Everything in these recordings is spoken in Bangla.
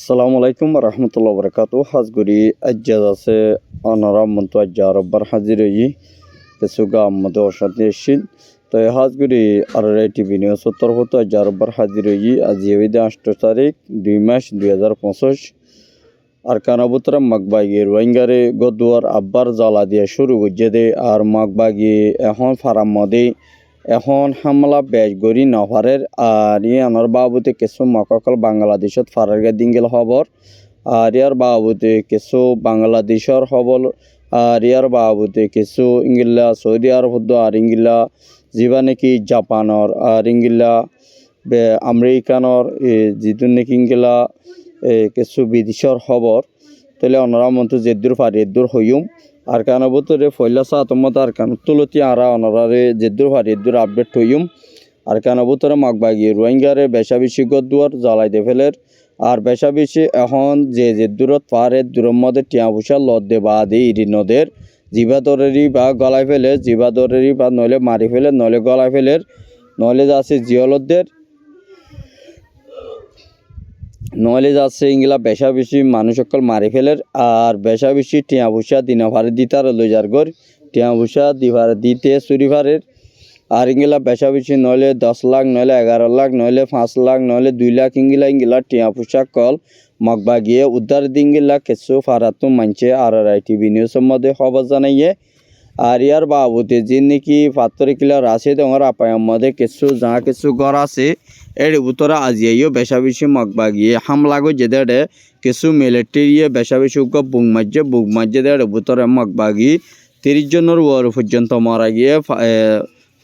আসসালামু আলাইকুম রহমতুল্লাহ বরকাত হাজগুড়ি আজ্জাজ আছে অনারাম মন্ত আজ্জা রব্বার হাজির কিছু গাম মধ্যে অশান্তি এসেছিল তো হাজগুড়ি আর টিভি নিউজ উত্তর হতো আজ্জা রব্বার হাজির আজ এবিদে 8 তারিখ 2 মাস 2025 আর কানাবুতরা মাগবাগি রোহিঙ্গারে গদুয়ার আব্বার জ্বালা দিয়ে শুরু করছে দে আর মাগবাগি এখন ফারাম মধ্যে এখন হামলা বেশ গড়ি নফারের আর আনার বাবুতে কিছু মককল বাংলাদেশত ফারারগা দিঙ্গেল খবর আর ইয়ার বাবুতে কিছু বাংলাদেশের খবর আর ইয়ার বাবুতে কিছু ইংলা সৌদি আরব আর ইংলা যিবা নাকি জাপানর আর ইংলা আমেরিকানর যিটো নাকি ইংলা কিছু বিদেশের খবর তাহলে অনারা মন্ত্র যেদুর পারি এদুর হইম আর কান বতরে ফয়লা সাতমত আর কান তুলতি আরা অনারে যেদুর পারি এদুর আপডেট হইম আর কান বতরে মাগবাগি রোহিঙ্গারে বেশা বেশি গদুয়ার জ্বালাই দে ফেলের আর বেশা বেশি এখন যে যেদুরত পারে দূরের মধ্যে টিয়া পয়সা লত দে বা দে ইরি নদের জিবা দরেরই বা গলায় ফেলে জিবা দরেরই বা নইলে মারি ফেলে নইলে গলায় ফেলের নইলে যাচ্ছে জিয়লদের নইলে যাচ্ছে ইংলা বেশা বেশি মানুষ সকল মারি ফেলের আর বেশা বেশি টিয়া পয়সা দিনা ভারে দিতার লই যার গর টিয়া পয়সা দিভার দিতে চুরি ভারের আর ইংলা বেশা বেশি নইলে 10 লাখ নইলে 11 লাখ নইলে 5 লাখ নইলে 2 লাখ ইংলা টিয়া পয়সা কল মগবাগিয়ে উদ্ধার দিঙ্গিলা কিছু ফারাতো মানছে আর টিভি নিউজের মধ্যে খবর জানাইয়ে আর ইয়ার বাবুতে যে নাকি পাত্তর কিলার আছে তোমার আপায়ের মধ্যে কিছু যা কিছু ঘর আছে এর ভিতরে আজিয়াইও বেশা বেশি মগবাগিয়ে হামলা গো যেদে কিছু মিলিটারিয়ে বেশা বেশি বুক মাঝে দেড় ভিতরে মগবাগি 30 জনের ওর পর্যন্ত মারা গিয়ে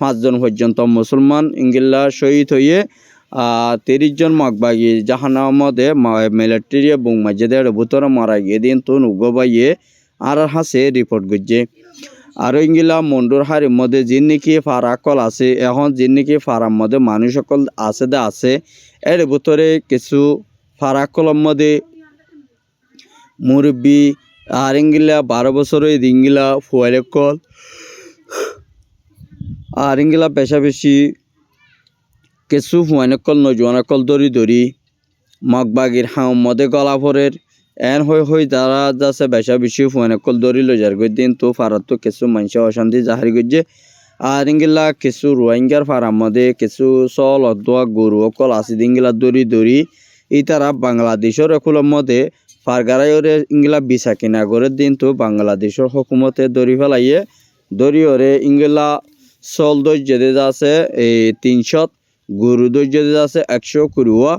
5 জন পর্যন্ত মুসলমান ইংলা শহীদ হয়ে 30 জন মগবাগি জাহান্নামের মধ্যে মিলিটারিয়ে বুক মাঝে দেড় ভিতরে মারা গিয়ে দিন তো নুগবাইয়ে আর হাসে রিপোর্ট করছে আর ইংলা মন্ডুর হারির মধ্যে যে নাকি ফারাকল আছে এখন যে নাকি ফারার মধ্যে মানুষ সকল আছে এর ভিতরে কিছু ফারাকলের মধ্যে মুরব্বী আর ইংলা 12 বছরের ইংলা ফুয়ালেকল আর ইংলা বেশা বেশি কিছু ফুয়ানেকল নজওয়ানকল দরি মগবাগির হাম মধ্যে গলাফরের এন হই যারা যাচ্ছে বেশা বেশি ফুয়ানেকল দরি লই যার দিন তো ফারাত তো কিছু মানুষ অশান্তি জাহারি করছে আর ইংলা কিছু রোহিঙ্গার ফারার মধ্যে কিছু চল অদোয়া গরু অকল আছে ইংলা দরি এই তারা বাংলাদেশের একুলের মধ্যে ফারগারাইরে ইংলা বিছা কিনা করে দিন তো বাংলাদেশের হুকুমতে দরি ফেলাইয়ে দরিয়রে ইংলা চল দৈর্যে যাচ্ছে এই 300 গরু দৈর্যে আছে 100 কুরুয়া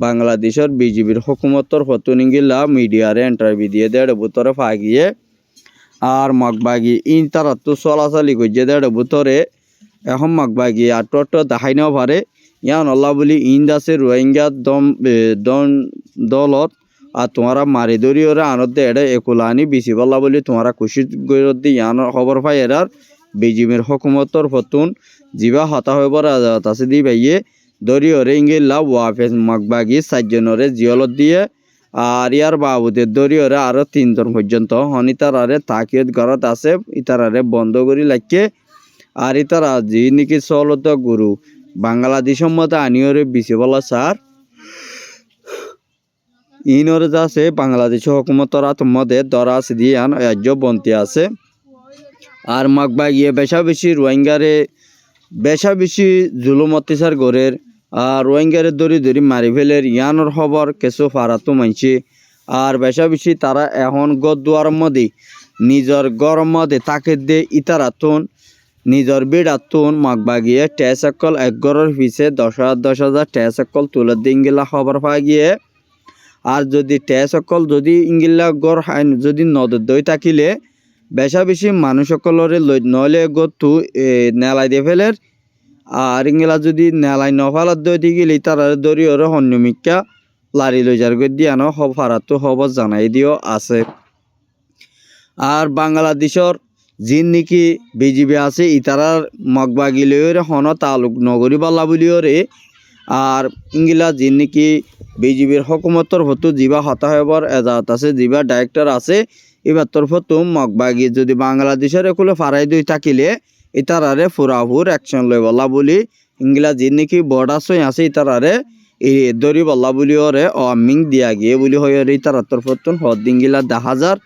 বাংলাদেশের বিজেপির হুকুমতর ফতুনিঙ্গিলা মিডিয়ারে ইন্টারভিউ দিয়ে দেড় ভিতরে ফাগিয়ে আর মগবাগি ইন তারা তো চলাচলি করছে দেড় ভিতরে এখন মগবাগি আটো দেখাই নেওয়া পারে ইয়ান আল্লাহ বলি ইন্দ আছে রোহিঙ্গা দলত আর তোমারা মারি ধরি ওরা আনত দে এটা একুলানি বিচি বল্লা বলি তোমারা খুশি গরত দি ইয়ান খবর পাই এরার বিজেপির হুকুমতর ফতুন জিবা হতা হয়ে পড়া আছে দি ভাইয়ে দরিয়রে ইংলা ওয়াফেজ মগবাগি 4 জনরে জিয়লত দিয়ে আর ইয়ার বাবুদের দরিয়রে আরো 3 জন পর্যন্ত হনিতারারে তাকিয়ত ঘরত আছে ইতারারে বন্ধ করি লাগে আর ইতারা যে নাকি চলত গুরু বাংলাদেশের মধ্যে আনিয়রে বিচি বলা স্যার ইনরে যাচ্ছে বাংলাদেশের হুকুমতর মধ্যে দরা আছে দিয়ে রাজ্য বন্তি আছে আর মগবাগিয়ে বেশা বেশি রোহিঙ্গারে বেশা বেশি জুলুম অত্যাচার গড়ের আর রোহিঙ্গারে দরি মারি ফেলের ইয়ানোর খবর কিছু ফারাতো মানছে আর বেশা বেশি তারা এখন গদুয়ার মধ্যে নিজের গরম মধ্যে তাকে দে ইতারাতুন নিজের বিড়াতুন মগবাগিয়ে টেসকল এক গড়ের পিছে 10,000 টেসকল তুলে দিঙ্গিলা খবর পাওয়া গিয়ে আর যদি টেসকল যদি ইংলা গড় যদি নদর দই থাকিলে বেশা বেশি মানুষ সকলরে নইলে গতু নেলাই দিয়ে ফেলের আর ইংলা যদি নেলাই নফালার দই গেলে তারা দরিয়রে হন্যমিকা লারি লই যার দিয়ানো ফারাতো খবর জানাই দিও আছে আর বাংলাদেশের যিন নাকি বিজেপি আছে ইতারার মগবাগিলের হন তালুক নগরী বাল্লা বলিওরে আর ইংলা যিন নাকি বিজেপির হুকুমতর হতো জিবা হতা হবার এজাত আছে জিবা ডাইরেক্টর আছে এবার তোর ফতুম মগবাগি যদি বাংলাদেশের একুলে ফারাই দই থাকিলে ইতারারে ফুরাফুর অ্যাকশন লই বলা বলি ইংলা যে নাকি বর্ডার সই আছে ইতারারে এই দরি বল্লা বলি ওরে অমিং দিয়া গিয়ে বলি হয় রে তার তরফতুন হদিঙ্গিলা 10,000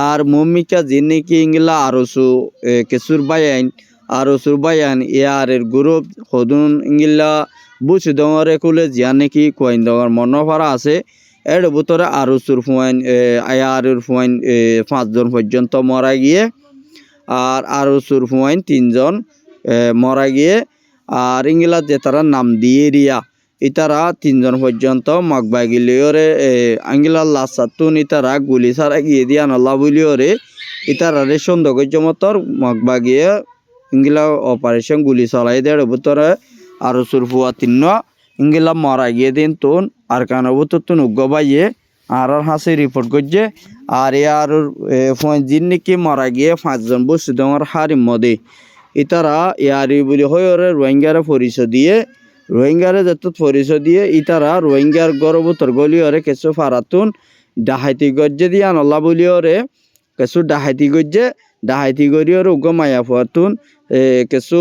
আর মমিকা জিনিকি ইংলা আরসু কেসুর বায়ান আরসুর বায়ান ইয়ারের গ্রুপ হদুন ইংলা বুঝ দরে কুলে জিয়ানে কি কইন দর মনোভারা আছে এর ভিতরে আরসুর ফুয়াইন আয়ারের ফুয়াইন 5 জন পর্যন্ত মারা গিয়ে আর আরসুর ফুয়াইন 3 জন মারা গিয়ে আর ইংলা যে তারা নাম দিয়ে রিয়া ইতারা 3 জন পর্যন্ত মগবাগিলিওরে আঙ্গিলা লাসাতুন ইতারা গুলি ছাড়া গিয়ে দিয়া নল্লা বলিওরে ইতারা রে সন্দেহজমতর মগবাগিয়ে ইংলা অপারেশন গুলি চালাই দেড় ভিতরে আর সুরফুয়া 3 ইংলা মারা গিয়ে দিন তুন আর কান ভিতর উগ্গবাইয়ে আর হাসি রিপোর্ট করছে আর আর জিন্নিকি মারা গিয়ে 5 জন বসে দেওয়ার হারিম মদে ইতারা ইয়ারি বলি হয়ে রোহিঙ্গারে পরিচয় দিয়ে রোহিঙ্গারে যত পরিচয় দিয়ে ইতারা রোহিঙ্গার গর্ভতর গলিওরে কিছু ফারাতুন ডাহাইতি গজ্জে দিয়ে আনল্লা বলিওরে কিছু ডাহাইতি গরিওরে উগ্র মায়া ফুয়াতুন কিছু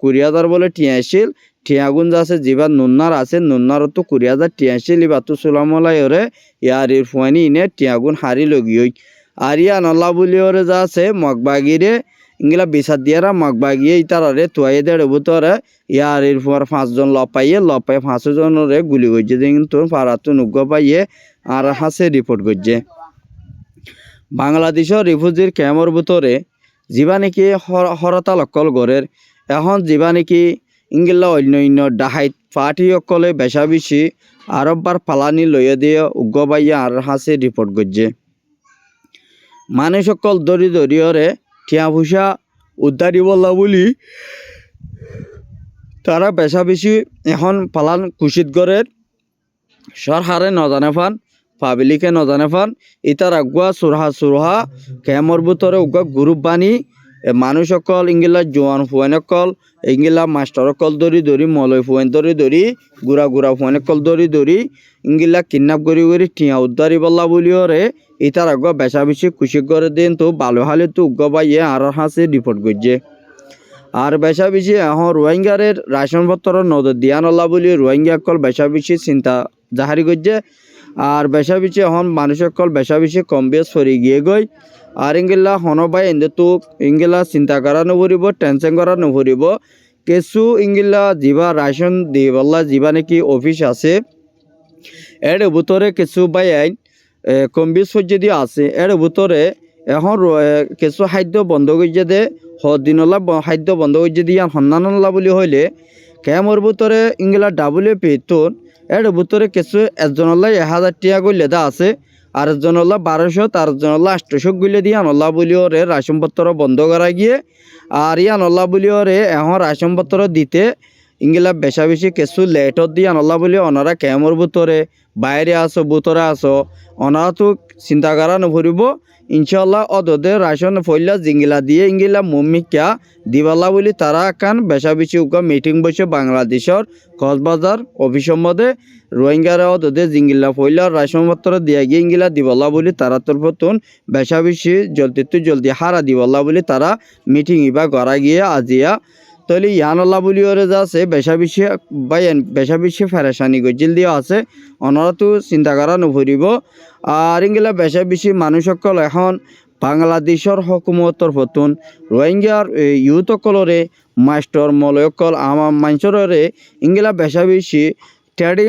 20,000 বলে টিয়াছিল টিয়াগুন আছে জিবা নুন্নার আছে নুন্নার তো 20,000 টিয়াছিল ইবাতু সুলামলাইরে ইয়ারির ফুয়ানি ইনে টিয়াগুন হারি লগিয়ই আর ইয়া আনল্লা বলিওরে যা আছে মগবাগিরে ইংলা বিচার দিয়ারা মগবাগিয়ে ইতারারে তুয়াই দেড় ভিতরে ইয়ারের পর 5 জন লপাইয়ে 5 জনরে গুলি করছে কিন্তু ফারাতুন উগ্র পাইয়ে আর হাসে রিপোর্ট করছে বাংলাদেশের রিফিউজির ক্যাম্পের ভিতরে যিবা নাকি হরতাল অকল গড়ের এখন যিবা নাকি ইংলা অন্য ডাহাইত পার্টি অকলে বেশা বেশি আরববার পালানি লইয়া দিয়ে উগ্র পাইয়ে আর হাসে রিপোর্ট করছে মানুষ সকল দরিদ্ররে টিয়া পয়সা উদ্ধারি বললা বলি তারা বেশা বেশি এখন পালান কুশিত গড়ের সরকারে নজানে ফান পাবলিকে নজানে ফান ইতার আগুয়া সুরহা ক্যামর ভিতরে উগুয়া গ্রুপ বানি মানুষ সকল ইংলা জোয়ান ফুয়ান অকল ইংলা মাস্টার অকল দরি মলয় ফুয়ান দরি গুড়া ফুয়ান অকল দরি ইংলা কিডন্যাপ করি টিয়া উদ্ধারি বললা বলিওরে ইতার আগুয়া বেশা বেশি খুশি করে দিন তো ভালো হালে তো উগ্র বাইয়ে আর হাসে রিপোর্ট করছে আর বেশা বেশি এখন রোহিঙ্গারের রাশনপত্র নজর দিয়া নল্লা বলি রোহিঙ্গা অকল বেশা বেশি চিন্তা জাহারি করছে আর বেশা বেশি এখন মানুষ অকল বেশা বেশি কম বেশ সরি গিয়ে গই আর ইংলা হনবাই এনে তো ইংলা চিন্তা করা নভরিব টেনশন করা নভরিব কিছু ইংলা যিবা রাশন দি বললা যিবা নাকি অফিস আছে এর ভিতরে কিছু বাই আইন কম বেশ যদি আছে এর ভিতরে এখন কিছু খাদ্য বন্ধ করছে দে দিনলা খাদ্য বন্ধ করছে দিয়ে সন্ধানলা বলি হইলে ক্যামর ভিতরে ইংলা WFP তোন এর ভিতরে কিছু একজনলা 1,000 টাকা গইলে দা আছে আর একজনলা 1200 আর একজনলা 800 গইলে দিয়ে আনল্লা বলি ওরে রাশনপত্র বন্ধ করা গিয়ে আর আনল্লা বলি ওরে এখন রাশনপত্র দিতে ইংলা বেশা বেশি কিছু লেটত দিয়ে আনল্লা বলি ওনারা ক্যামর ভিতরে বাইরে আসো ভিতরে আসো ওনারা তো চিন্তা করা নভরিব ইনশাল্লাহ অদদের রাশন ফইলা জিঙ্গিলা দিয়ে ইংগিলা মমিকা দিবালা বলি তারা কান বেশা বেশি উকা মিটিং বসে বাংলাদেশের কক্সবাজার অফিসের মধ্যে রোহিঙ্গারা অদদের জিঙ্গিলা ফইলা রাশনপত্র দিয়ে গিয়ে ইংগিলা দিবালা বলি তারা তরফতুন বেশা বেশি জলদি হারা দিবালা বলি তারা মিটিং ইবা করা গিয়ে আজিয়া তাহলে ইয়ানল্লা বলি ওরে যা আছে বেশা বেশি ফেরেশানি গজিল দিয়ে আছে ওনারা তো চিন্তা করা নভরিব আর ইংলা বেশা বেশি মানুষ সকল এখন বাংলাদেশের হকুমতর ফতুন রোহিঙ্গার ইউথ সকলরে মাস্টার মলয়কল আমার মানুষরে ইংলা বেশা বেশি ট্রেডিং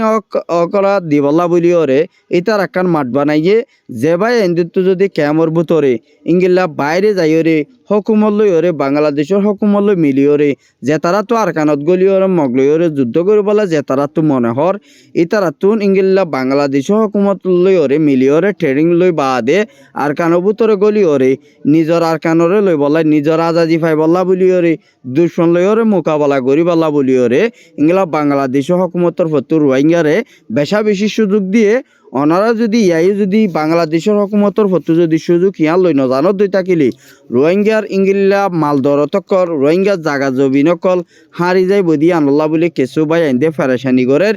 অকলা দিবল্লা বলিওরে ইতার একান মাঠ বানাইয়ে যে ভাই এন্দুত যদি ক্যামর ভিতরে ইংলা বাইরে যাইরে হকুমত লইরে বাংলাদেশের হকুমত লই মিলিওরে যে তারা তো আর কানত গলিওরে মগলইরে যুদ্ধ করিবলা যে তারা তো মনে হর ইতারা তুন ইংলা বাংলাদেশের হকুমত লইরে মিলিওরে ট্রেডিং লই বাদে আর কানো ভিতরে গলিওরে নিজর আর কানরে লই বলা নিজর আজাদি পাই বল্লা বলিওরে দুশ্মন লইরে মোকাবেলা করি বল্লা বলিওরে ইংলা বাংলাদেশের হকুমতর ফতুর রোহিঙ্গারে বেশা বেশি সুযোগ দিয়ে ওনারা যদি যদি বাংলাদেশের হকুমতর ফটো যদি সুযোগ ইয়ার লই নজানো দই থাকিলে রোহিঙ্গার ইংলা মাল দরতকর রোহিঙ্গার জাগা জবি নকল হারি যাই বদি আনল্লা বলে কেঁচু বাই আইন দে ফেরেশানি করের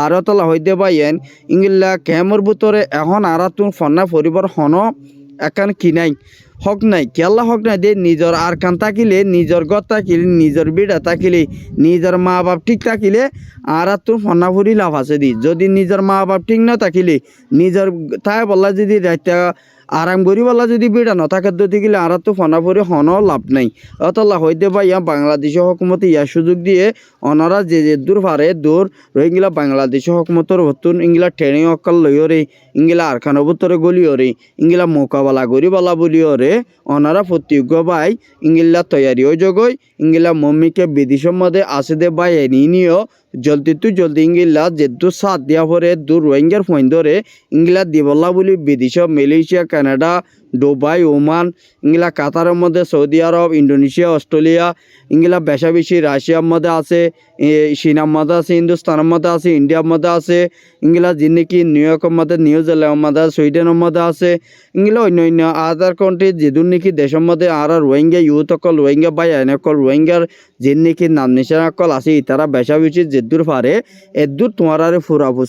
আর তলা হইতে বাইন ইংলা ক্যামর ভিতরে এখন আর তুন ফন্না পরিবার হন একান কি নাই হক নাই কেলা হক নাই দে নিজর আর কান থাকিলে নিজর গত থাকিলে নিজর বিড়া থাকিলে নিজর মা বাপ ঠিক থাকিলে আর তোর ফনাফুরি লাভ আছে দি যদি নিজর মা বাপ ঠিক না থাকিলে নিজর তাই বললা যদি রাইতা আরাম করি বলা যদি বিড়া নথাকে থাকিলে আর তো ফনাফুরি হন লাভ নাই অতলা হইতে বা ইয়া বাংলাদেশের হকুমতে ইয়া সুযোগ দিয়ে অনারা যে দূর পারে দূর রোহিঙ্গিলা বাংলাদেশের হকুমতর হতুন ইংলা ট্রেনিং অকল লইরে ইংলা আরখানো ভিতরে গলিওরে ইংলা মোকাবেলা করি বলা বলিওরে অনারা প্রতিজ্ঞ বাই ইংলা তৈয়ারি হয়ে জগই ইংলা মম্মিকে বিদেশের মধ্যে আসে দে বাই নিও জলদি ইংলা যেহেতু সাথ দিয়া পরে দূর রোহিঙ্গার ফোন ধরে ইংলা দিবল্লা বলি বিদেশ মালয়েশিয়া কানাডা দুবাই ওমান ইংলা কাতারের মধ্যে সৌদি আরব ইন্দোনেশিয়া অস্ট্রেলিয়া ইংলা বেশা বেশি রাশিয়ার মধ্যে আছে চীনার মধ্যে আছে হিন্দুস্তানের মধ্যে আছে ইন্ডিয়ার মধ্যে আছে ইংলা যিনি নিউ ইয়র্কের মধ্যে নিউজিল্যান্ডের মধ্যে সুইডেনের মধ্যে আছে ইংলা অন্য আদার কান্ট্রি যেদূর নাকি দেশের মধ্যে আর রোহিঙ্গা ইউথ অকল রোহিঙ্গা বাই আইন অকল রোহিঙ্গার যে নাকি নাম নিশান অকল আছে তারা বেশা বেশি যেদূর পারে এদূর তোমার আর ফুরাফুর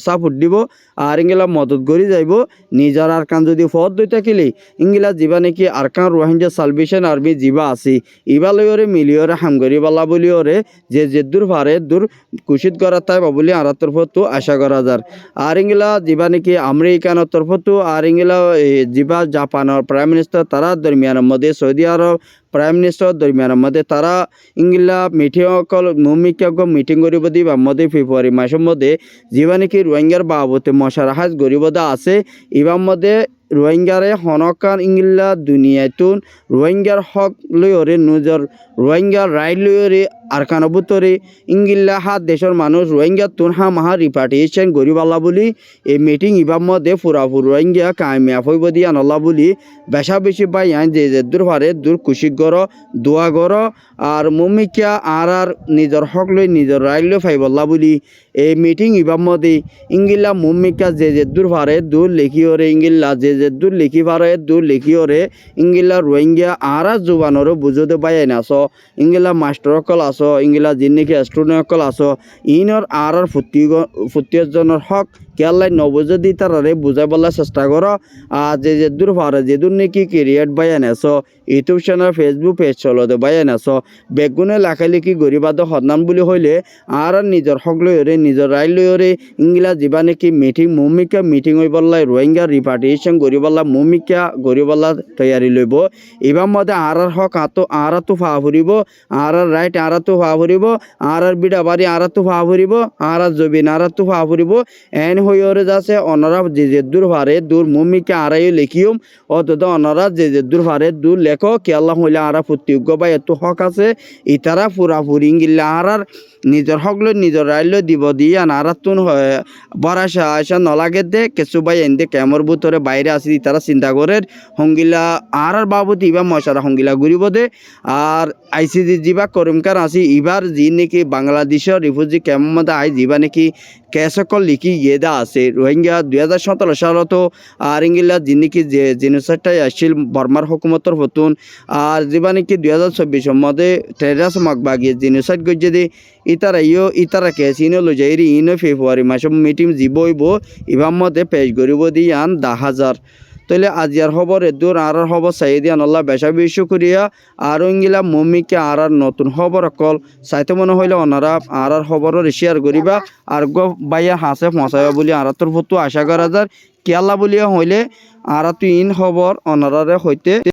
সাপোর্ট দিব আর ইংলা মদত করি যাইব নিজের আর কান যদি ফদ দই থাকিলে ইংলা যিবা নাকি আর কান রোহিঙ্গা সালভেশন আর্মি যিবা আছে ইবা লইরে মিলিয়রে হামগরি বালা বলিওরে যে যেদূর পারে দূর কুশিত করা তাই বলি আর তরফতো আশা করা যার আর ইংলা যিবা নাকি আমেরিকানের তরফতো আর ইংলা যিবা জাপানের প্রাইম মিনিস্টার তারা দরমিয়ানের মধ্যে সৌদি আরব প্রাইম মিনিস্টার দরমিয়ানের মধ্যে তারা ইংলা মিটিং অকল ভূমিকা মিটিং করিব দিবা মধ্যে ফেব্রুয়ারি মাসের মধ্যে যিবা নাকি রোহিঙ্গার বাবতে মশারাহাজ গরিবদা আছে ইবার মধ্যে রোহিঙ্গারে হনকান ইংলা দুনিয়াতুন রোহিঙ্গার হক লইরে নিজর রোহিঙ্গার রাইট লইরে আরকান বুতরে ইংলা হাত দেশের মানুষ রোহিঙ্গা তুন মাহা রিপার্টিশন গরিবাল্লা বলি এই মিটিং ইবার মধ্যে পুরাপুর রোহিঙ্গা কামিয়াব হইব দিয়া নল্লা বলি বেশা বেশি বাই আইন যে দূর পারে দূর খুশি গর দোয়া গর আর মমিকা আর নিজর হক লই নিজর রাইট লই ফাইবল্লা বলি এই মিটিং ইবার মধ্যে ইংলা মমিকা যে দূর পারে দূর লেখিওরে ইংলা যে দূর লিখি পারে দূর লিখিওরে ইংলা রোহিঙ্গা আর জুবানরও বুঝতে বাই আইন আস ইংলা মাস্টার অকল আস ইংলা যিনিকি স্টুডেন্ট অকল আস ইনর আর প্রত্যেকজনের হক কেয়ালাই নবুঝে দি তারারে বুঝাই বলার চেষ্টা করো আর যে দূর পারে যে দূর নাকি ক্রিয়েট বায়ান আস ইউটিউব চ্যানেল ফেসবুক পেজ চলতে বায়ান আস বেগুনে লেখালেখি গরিবাদ হদনাম বলি হইলে আর নিজের হক লইরে নিজের রাইট লইরে ইংলা যিবা নাকি মিটিং মমিকা মিটিং হই বললাই রোহিঙ্গা রিপার্টিশন গরিবাল্লা মমিকা গরিবাল্লা তৈয়ারি লইব এবার মধ্যে আর হক আর তো ফা ফুরিব আর রাইট আর তো ফা ফুরিব আর বিড়া বাড়ি আর তো ফা ফুরিব আর জবিন আর তো ফা ফুরিব এন হইরে যাচ্ছে অনারা যে দূর পারে দূর মমিকা আড়াই লেখিম অত অনারা যে দূর পারে দূর লেখো কেলা হইলে আর প্রতিজ্ঞ বা এত হক আছে ইতারা পুরাপুরি ইংলা আর নিজের হক লই নিজের রাইল দিব দিয়ে আর তুন বরাসা আসা নলাগে দে কিছু বাই এনদে ক্যামর ভিতরে বাইরে আসি তারা চিন্তা করে হঙ্গিলা আর বাবুতি ইবা মশারা হঙ্গিলা ঘুরিব দে আর আইসিডি যিবা করিমকার আসি ইবার যি নাকি বাংলাদেশের রিফিউজি ক্যাম্পের মধ্যে আই যিবা নাকি কেসকল লিখি ইয়েদা আছে রোহিঙ্গা 2017 সালতো আর ইংলা যি নাকি যে জেনোসাইডটাই আসছিল বর্মার হুকুমতর ফতুন আর যিবা নাকি 2024 মধ্যে টেরাস মাকবাগিয়ে জেনোসাইড গজ্জে দে ইতারা কেস ইনো লজাইরি ইনো ফেব্রুয়ারি মাসে মিটিং জিবইব ইবার মধ্যে পেশ করিব দিয়ান 10,000 তাহলে আজিয়ার খবর এদূর আর খবর চাই দিয়া নল্লা বেশা বেশি করিয়া আর ইংলা মমিকে আর নতুন খবর অকল চাইতে মনে হইলে ওনারা আর খবরের শেয়ার করিবা আর গো বাইয়া হাসে পৌঁছাইবা বলি আর তোর ফটো আশা করা যার কেলা বলিয়া হইলে আর তুই ইন খবর অনারারে হইতে